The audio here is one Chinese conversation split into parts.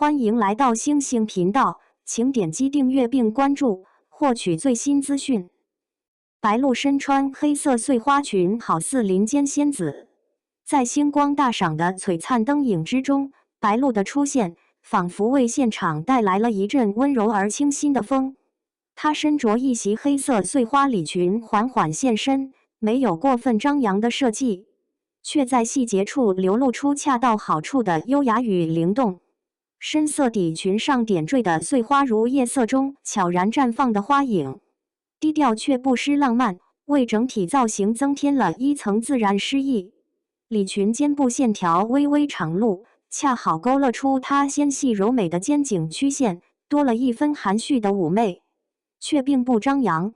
欢迎来到星星频道，请点击订阅并关注，获取最新资讯。白鹭身穿黑色碎花裙，好似林间仙子。在星光大赏的璀璨灯影之中，白鹭的出现仿佛为现场带来了一阵温柔而清新的风。她身着一袭黑色碎花礼裙，缓缓现身，没有过分张扬的设计，却在细节处流露出恰到好处的优雅与灵动。深色底裙上点缀的碎花如夜色中悄然绽放的花影，低调却不失浪漫，为整体造型增添了一层自然诗意。礼裙肩部线条微微长露，恰好勾勒出她纤细柔美的肩颈曲线，多了一分含蓄的妩媚，却并不张扬。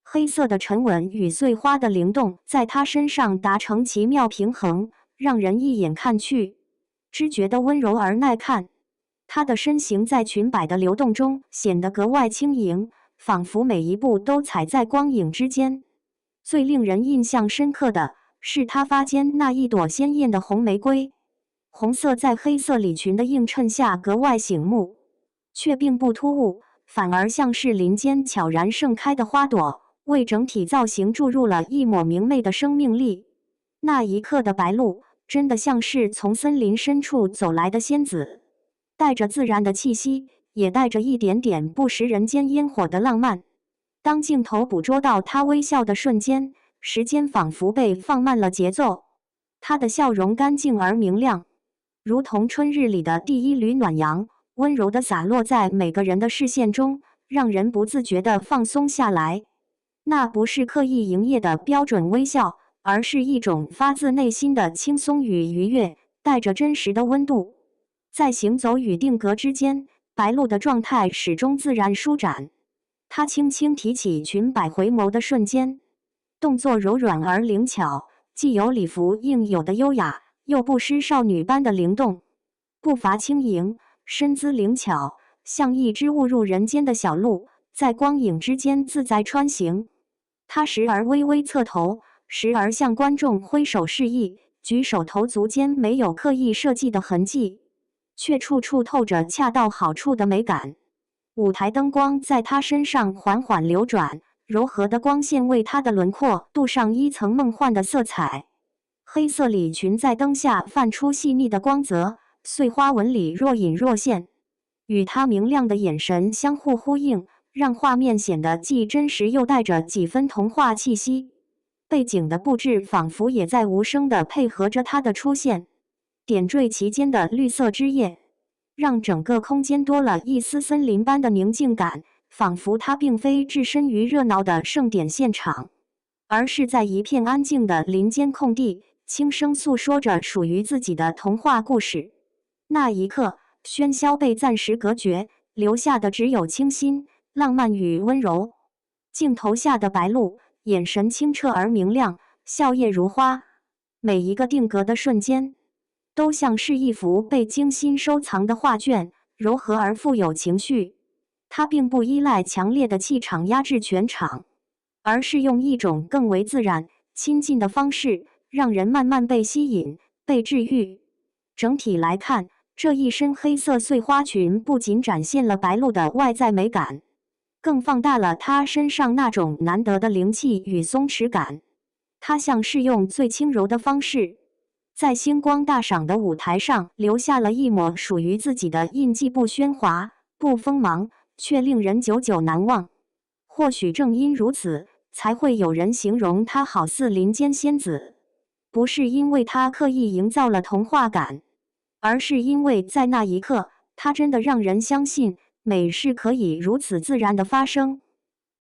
黑色的沉稳与碎花的灵动在她身上达成奇妙平衡，让人一眼看去，只觉得温柔而耐看。她的身形在裙摆的流动中显得格外轻盈，仿佛每一步都踩在光影之间。最令人印象深刻的是她发间那一朵鲜艳的红玫瑰，红色在黑色礼裙的映衬下格外醒目，却并不突兀，反而像是林间悄然盛开的花朵，为整体造型注入了一抹明媚的生命力。那一刻的白鹭真的像是从森林深处走来的仙子，带着自然的气息，也带着一点点不食人间烟火的浪漫。当镜头捕捉到她微笑的瞬间，时间仿佛被放慢了节奏。她的笑容干净而明亮，如同春日里的第一缕暖阳，温柔地洒落在每个人的视线中，让人不自觉地放松下来。那不是刻意营业的标准微笑，而是一种发自内心的轻松与愉悦，带着真实的温度。在行走与定格之间，白鹭的状态始终自然舒展。她轻轻提起裙摆回眸的瞬间，动作柔软而灵巧，既有礼服应有的优雅，又不失少女般的灵动。步伐轻盈，身姿灵巧，像一只误入人间的小鹿，在光影之间自在穿行。她时而微微侧头，时而向观众挥手示意，举手投足间没有刻意设计的痕迹，却处处透着恰到好处的美感。舞台灯光在她身上缓缓流转，柔和的光线为她的轮廓镀上一层梦幻的色彩。黑色礼裙在灯下泛出细腻的光泽，碎花纹理若隐若现，与她明亮的眼神相互呼应，让画面显得既真实又带着几分童话气息。背景的布置仿佛也在无声地配合着她的出现，点缀其间的绿色枝叶，让整个空间多了一丝森林般的宁静感，仿佛它并非置身于热闹的盛典现场，而是在一片安静的林间空地，轻声诉说着属于自己的童话故事。那一刻，喧嚣被暂时隔绝，留下的只有清新、浪漫与温柔。镜头下的白鹭，眼神清澈而明亮，笑靥如花。每一个定格的瞬间，都像是一幅被精心收藏的画卷，柔和而富有情绪。它并不依赖强烈的气场压制全场，而是用一种更为自然、亲近的方式，让人慢慢被吸引、被治愈。整体来看，这一身黑色碎花裙不仅展现了白鹭的外在美感，更放大了她身上那种难得的灵气与松弛感。她像是用最轻柔的方式，在星光大赏的舞台上留下了一抹属于自己的印记，不喧哗，不锋芒，却令人久久难忘。或许正因如此，才会有人形容她好似林间仙子，不是因为她刻意营造了童话感，而是因为在那一刻，她真的让人相信美是可以如此自然的发生。